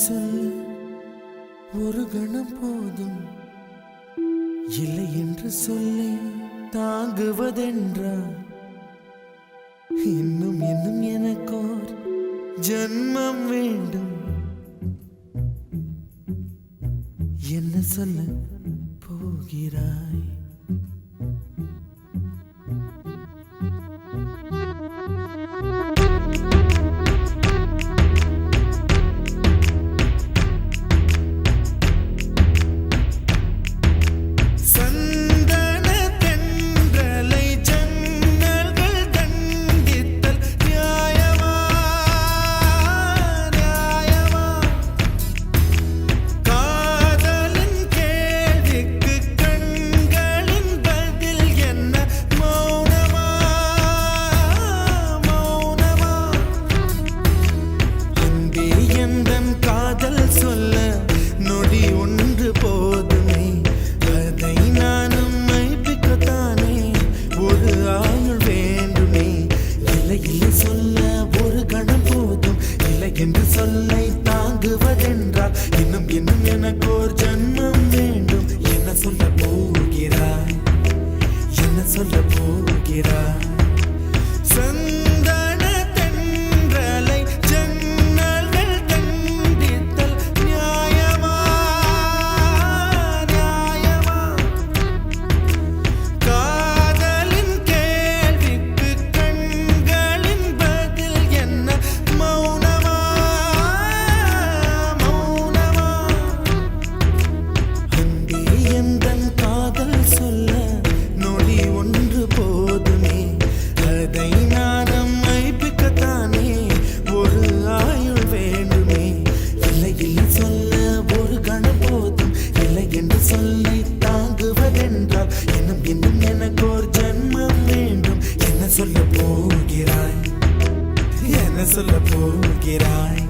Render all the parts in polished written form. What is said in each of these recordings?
சொல்ல ஒரு கணம் போதும், இல்லை என்று சொல்லை தாங்குவதென்றா? இன்னும் இன்னும் எனக்கோர் ஜன்மம் வேண்டும். என்ன சொல்ல போகிறாய்? என்று சொல்லை தாங்குவதென்றால் இன்னும் இன்னும் எனக்கோர் ஜன்மம் வேண்டும். என்ன சொல்ல போகிறாய்? என்ன சொல்ல போகிறாய்? சந்தன தென்றலை ஜன்னல்கள் கண்டித்தல் நியாயமா? நியாயமா? காதலின் கேள்விக்கு கண்களின் பதில் என்ன? மௌனமா? மௌனமா? அன்பே எந்தன் காதல் சொல்ல நொடி ஒன்று போதுமே, அதை நானும் மைப்பிக்கத்தானே ஒரு ஆயுள் வேண்டுமே. இல்லை இல்லை சொல்ல ஒரு கணம் போதும், இல்லை என்று சொல்லை தாங்குவதென்றால் இன்னும் இன்னும் எனக்கோர் ஜன்மம் வேண்டும். என்ன சொல்ல போகிறாய்? என்ன சொல்ல போகிறாய்?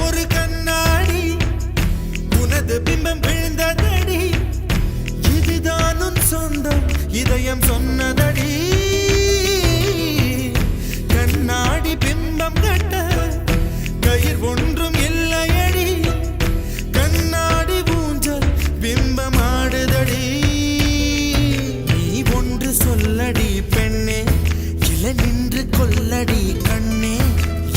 ஒரு கண்ணாடி உனது பிம்பம் விழுந்ததடி, இதுதான் உன் சொந்தம் இதயம் சொன்னதடி. கண்ணாடி பிம்பம் கட்ட கயிர் ஒன்றும் இல்லையடி, கண்ணாடி ஊஞ்சல் பிம்பம் ஆடுதடி. நீ ஒன்று சொல்லடி பெண்ணே, இல நின்று கொல்லடி கண்ணே.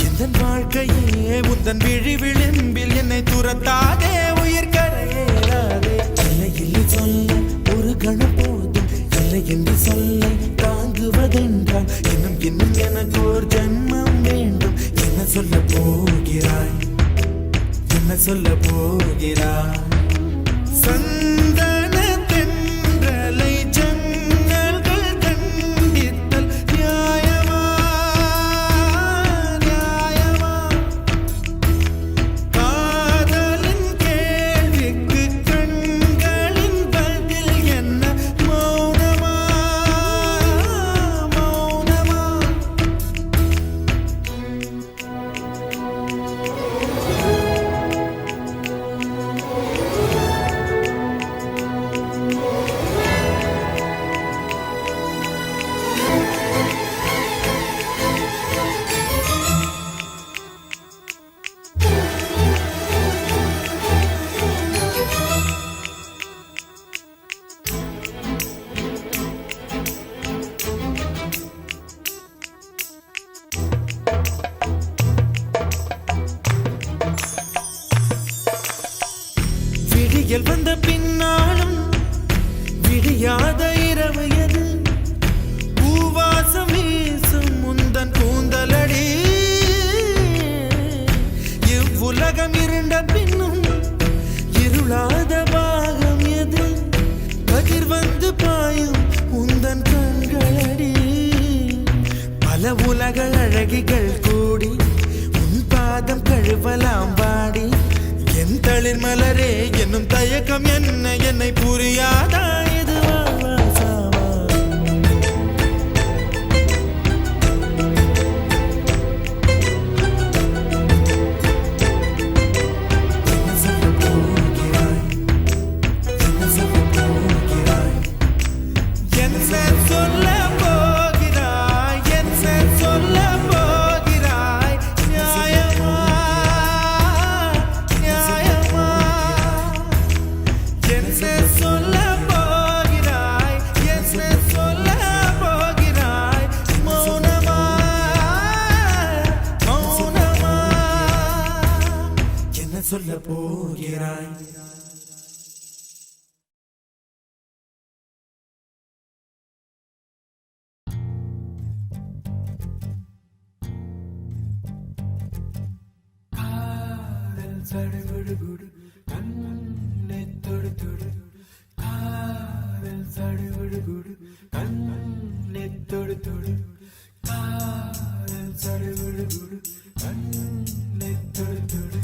எந்தன் வாழ்க்கையே உந்தன் விழி விளிம்பில் என்னை துரத்தாதே, உயிர் கரையேறாதே. இல்லை இல்லை சொல்ல ஒரு கணம் போதும், இல்லை என்று சொல்லை தாங்குவதென்றால் இன்னும் இன்னும் எனக்கு ஒரு ஜன்மம் வேண்டும். என்ன சொல்ல போகிறாய்? என்ன சொல்ல போகிறாய்? சந்தன தென்றலை ஜன்னல்கள் கண்டித்தல் நியாயமா? நியாயமா? காதலின் கேள்விக்கு கண்களின் பதில் என்ன? மௌனமா? மௌனமா? பல உலக அழகிகள் கூடி உன் பாதம் கழுவலாம் வாடி என் தளிர் மலரே என்னும் தயக்கம் என்ன என்னை புரியாதா இது வாழ்வா சாவா சொல்ல போகிறாய் காதல் சடுகுடு கண்ணை தொடு தொடு காதல் சடுகுடு கண்ணை தொடு தொடு காதல் சடுகுடு கண்ணை தொடு தொடு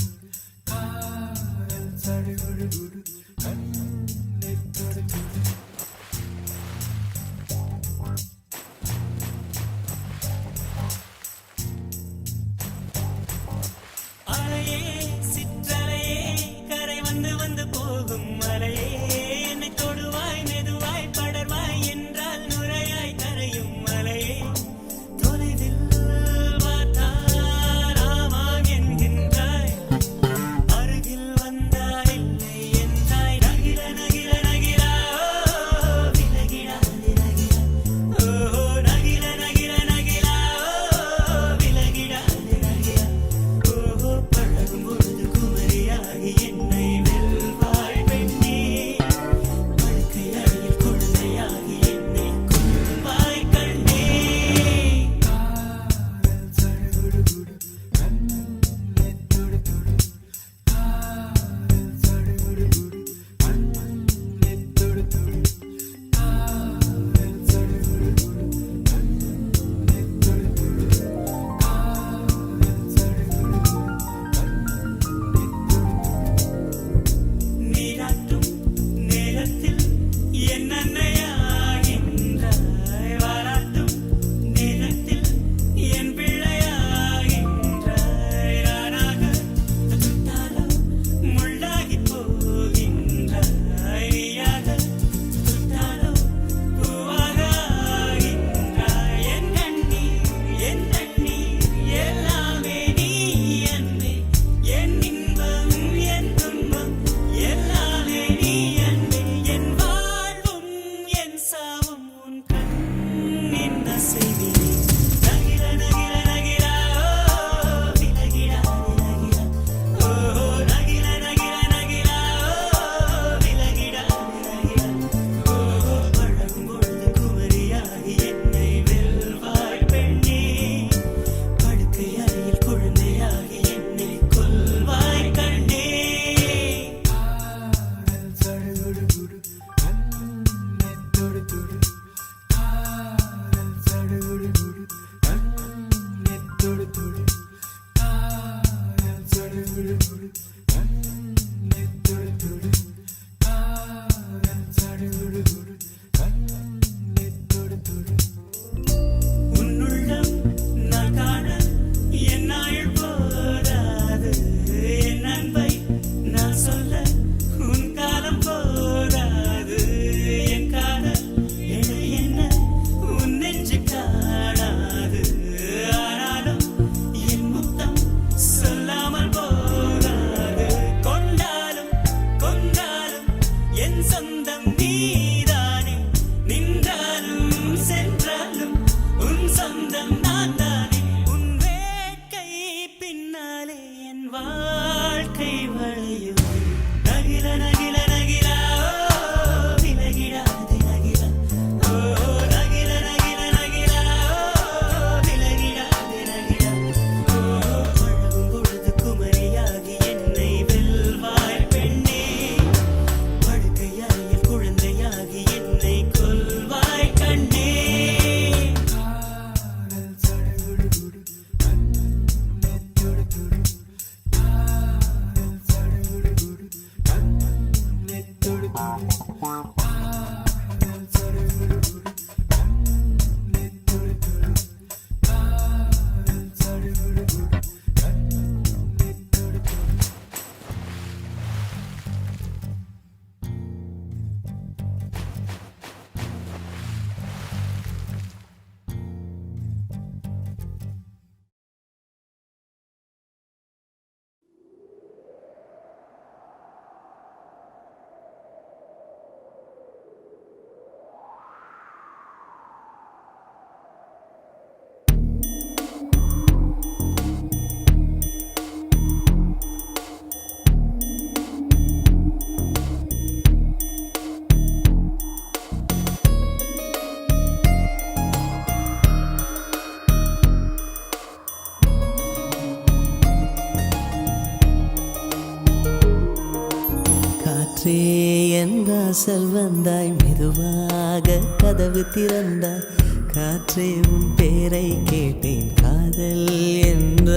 வாசல் வந்தாய் மெதுவாக கதவு திறந்தாய் காற்றே உன் பேரை கேட்டேன் காதல் என்ற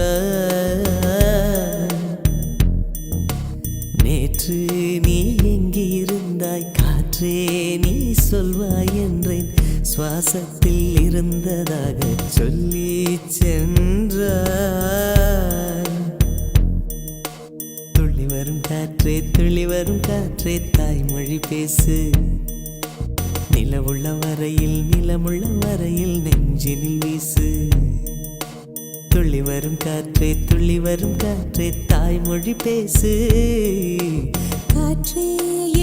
நேற்று நீ எங்கே இருந்தாய் காற்றே நீ சொல்வாய் என்றேன் சுவாசத்தில் இருந்ததாக சொல்லி சென்றாய் துள்ளி வரும் காற்றே தாய்மொழி பேசு நிலமுள்ள வரையில் நெஞ்சினில் வீசு துள்ளி வரும் காற்றே தாய்மொழி பேசு காற்றே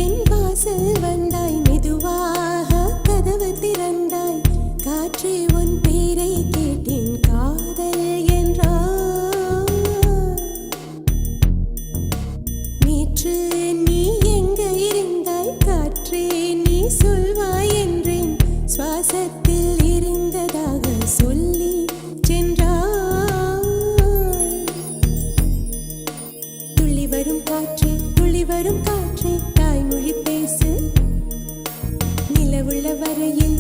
என் வாசல் வந்தாய் மெதுவாக கதவு திறந்தாய் காற்றே உன் பேரை கேட்டேன் காதல் என்றாய் நேற்று நீ எங்க இருந்தாய் காற்றே நீ சொல்வாய் என்றேன் சுவாசத்தில் இருந்ததாக சொல்லி சென்றாய் துள்ளி வரும் காற்றே தாய்மொழி பேசு நிலமுள்ள வரையில்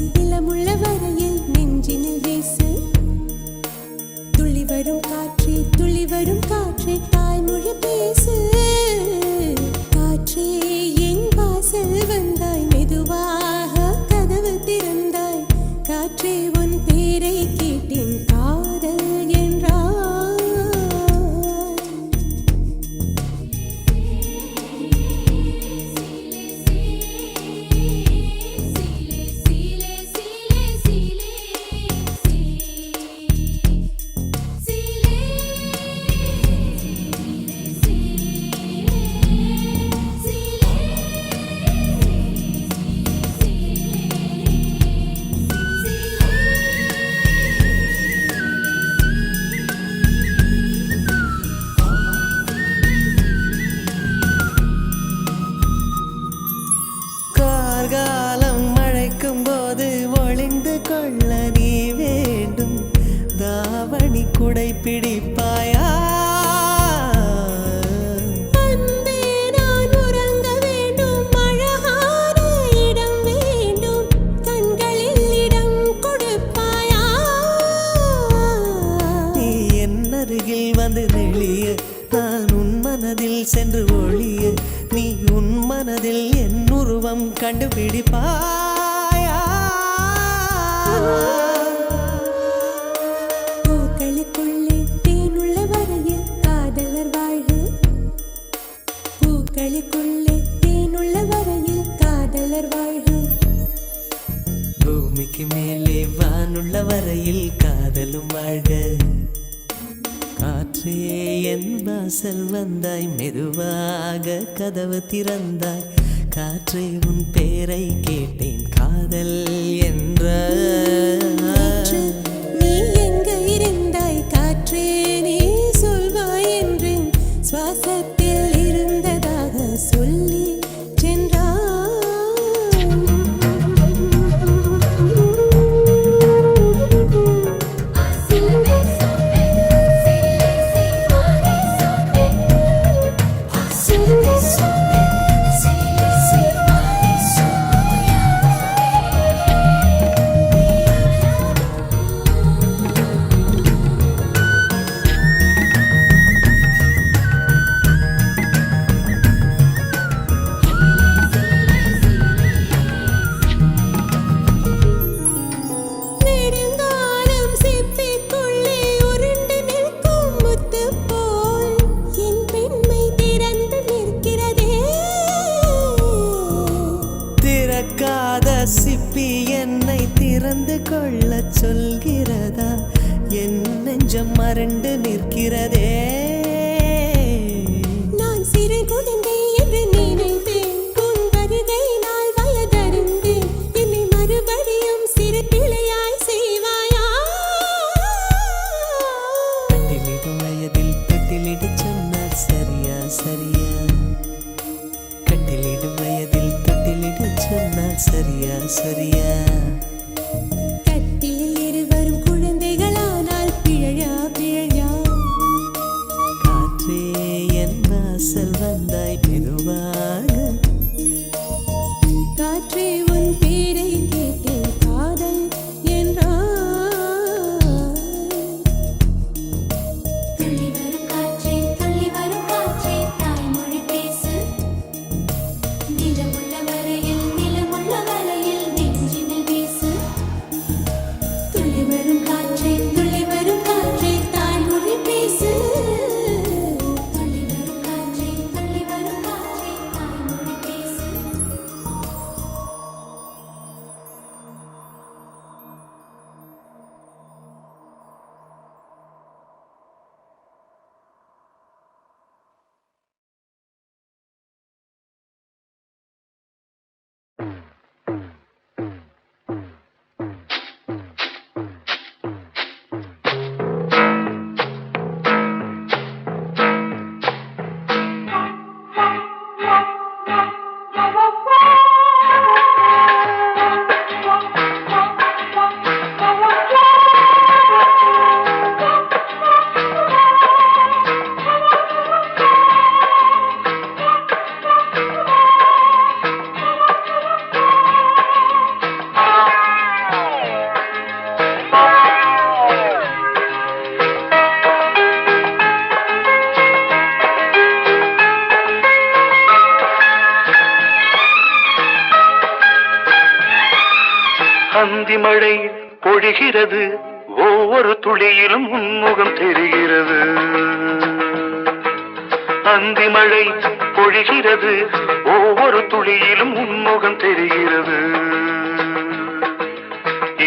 நெஞ்சினில் வீசு துள்ளி வரும் காற்றே தாய்மொழி பேசு காற்றே என் வாசல் வந்தாய் மெதுவாக கதவு திறந்தாய் காற்றே உன் பேரை கேட்டேன் காதல் என்றாய் கார்காலம் மழைக்கும் போது ஒளிந்து கொள்ள நீ வேண்டும் தாவணி குடை பிடிப்பாயா அன்பே நான் உறங்க வேண்டும் அழகான இடம் வேண்டும் கண்களில் இடம் கொடுப்பாயா நீ என் அருகில் வந்து நெளிய நான் உன் மனதில் சென்று ஒளிய நீ உன் மனதில் என் உருவம் கண்டுபிடிப்பாயா பூக்களுக்குள்ளே தேனுள்ள வரையில் காதலர் வாழ்வு பூக்களுக்குள்ளே தேனுள்ள வரையில் காதலர் வாழ்வு பூமிக்கு மேலே வானுள்ள வரையில் காதலும் வாழ்க காற்றே என் வாசல் வந்தாய் மெதுவாக கதவு திறந்தாய் காற்றே உன் பேரை கேட்டேன் காதல் என்ற காற்று, நீ எங்க இருந்தாய் காற்றே நீ சொல்வாய் என்றேன் சுவாசத்தில் இருந்ததாக சொல்லி நெடுங்காலம் சிப்பிக்குள்ளே உருண்டு நிற்கும் முத்து போல் என் பெண்மை திறந்து நிற்கிறதே திறக்காத சிப்பி என்னை திறந்து கொள்ள சொல்கிறதா என் நெஞ்சம் மறண்டு நிற்கிறதே நான் சிறு குழந்தை என்று நினைத்தேன் உன் வருகையினால் வயதறிந்தேன் என்னை மறுபடியும் சிறு பிள்ளையாய் செய்வாயா தொட்டிலிடும் வயதில் தொட்டிலிடு சொன்னால் சரியா சரியா கட்டிலிடும் வயதில் தொட்டிலிடு சொன்னால் சரியா சரியா கட்டிலில் இருவரும் குழந்தைகளானால் பிழையா பிழையா அந்தி மழை பொழிகிறது, ஒவ்வொரு துளியிலும் உன்முகம் தெரிகிறது. அந்தி மழை பொழிகிறது, ஒவ்வொரு துளியிலும் உன்முகம் தெரிகிறது.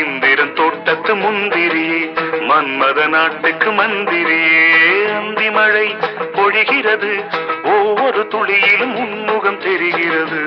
இந்திரன் தோட்டத்து முந்திரியே, மன்மத நாட்டுக்கு மந்திரியே. அந்தி மழை பொழிகிறது, ஒவ்வொரு துளியிலும் உன்முகம் தெரிகிறது.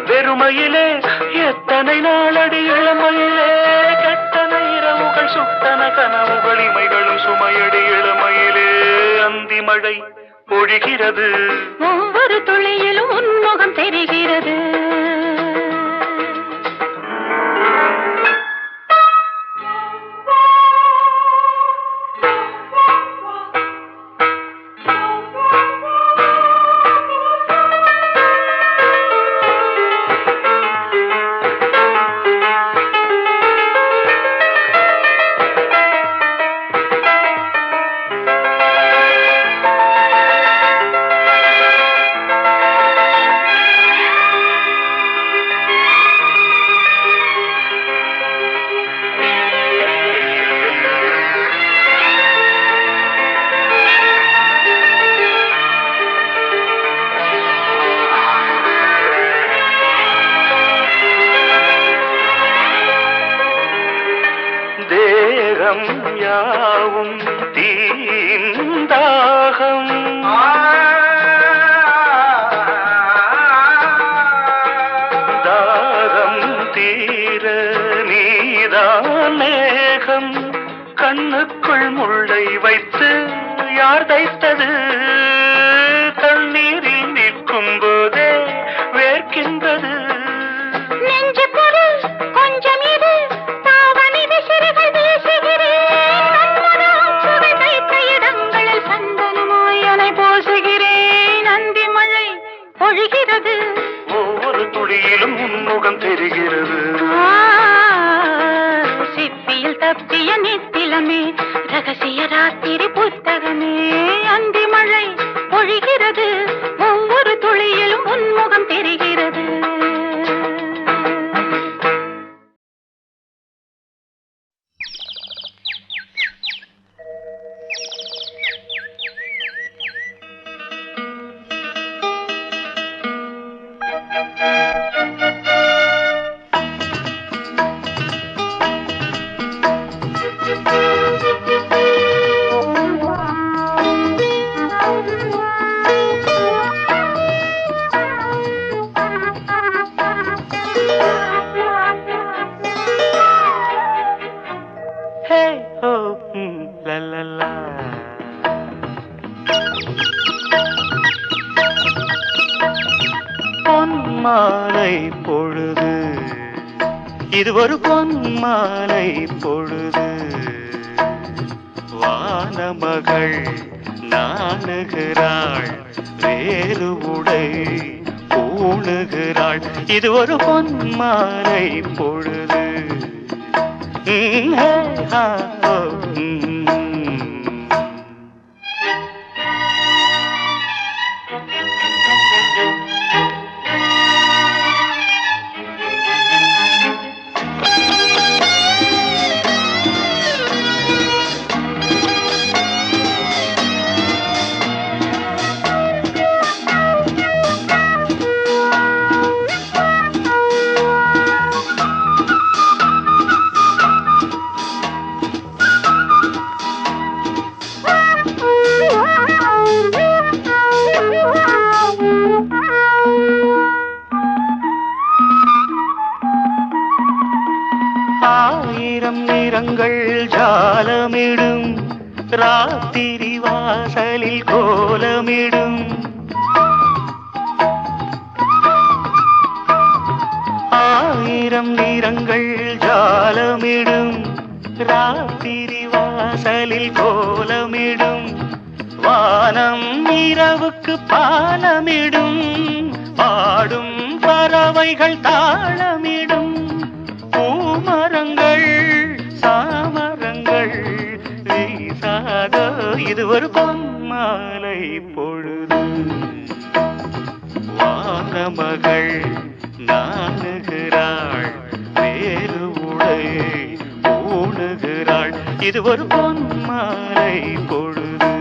வெறுமையிலே எத்தனை நாளடி இளமையிலே, கெட்டன இரவுகள் சுட்டன கனவுகள் இமைகளும் சுமையடி இளமையிலே. அந்தி மழை பொழிகிறது, ஒவ்வொரு துளியிலும் உன்முகம் தெரிகிறது. தேகம் யாவும் தீந்தாகம், தாகம் தீர நீதான் மேகம். கண்ணுக்குள் முள்ளை வைத்து யார் தைத்தது, தண்ணீரில் நிற்கும் போதே வேர்க்கின்றது. நெஞ்சு பொருள் கொஞ்சம் இது, தாவணி விசிறிகள் வீசுகிறேன். சுவை தைத்த இடங்களில் சந்தனமாய் அலை போசுகிறேன். அந்தி மழை பொழிகிறது, ஒவ்வொரு துளியிலும் உன்முகம் தெரிகிறது. சிப்பியில் தப்பிய நித்திலமே, ரகசிய ராத்திரி புத்தகமே. அந்தி மழை பொழிகிறது, ஒவ்வொரு துளியிலும் உன்முகம் தெரிகிறது. Hey ho, la la la. பொன்மாலை பொழுது, இது ஒரு பொன்மாலை பொழுது. வானமகள் நாணுகிறாள், வேறு உடை பூணுகிறாள். இது ஒரு பொன்மாலை பொழுது. ஆயிரம் நிறங்கள் ஜாலமிடும் ராத்திரி வாசலில் கோலமிடும் ஆயிரம் நிறங்கள் ஜாலமிடும் ராத்திரி வாசலில் கோலமிடும் வானம் இரவுக்கு பாலமிடும் பாடும் பறவைகள் தாளமிடும் பூமரங்கள் சாமரங்கள் வீசாத இது ஒரு பொன்மாலை பொழுது வானமகள் நாணுகிறாள் வேறு உடை ஊணுகிறாள் இது ஒரு பொன்மாலை பொழுது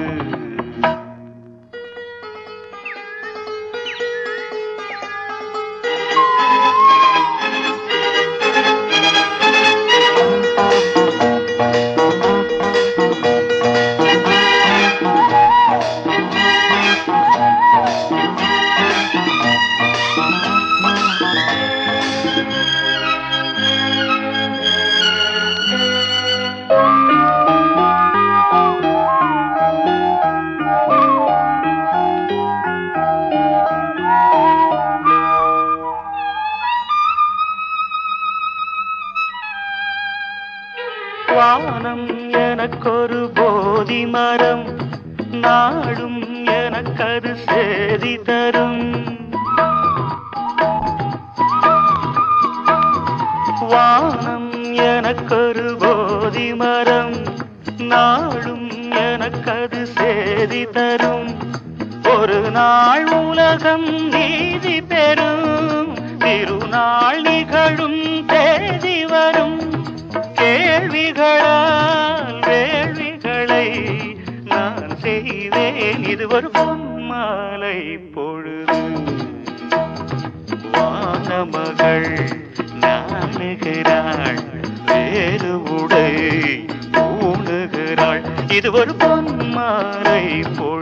வானம் எனக்கொரு போதி மரம் நாடும் எனக்கது சேதி தரும் வானம் எனக்கொரு போதி மரம் நாடும் எனக்கது சேதி தரும் ஒரு நாள் உலகம் நீதி பெறும் திருநாள் நிகழும் தேதி வரும் கேள்விகளால் வேள்விகளை நான் செய்வேன் இது ஒரு பொன்மாலை பொழுது வானமகள் நாணுகிறாள் வேறு உடை ஊணுகிறாள் இது ஒரு பொன்மாலை பொழுது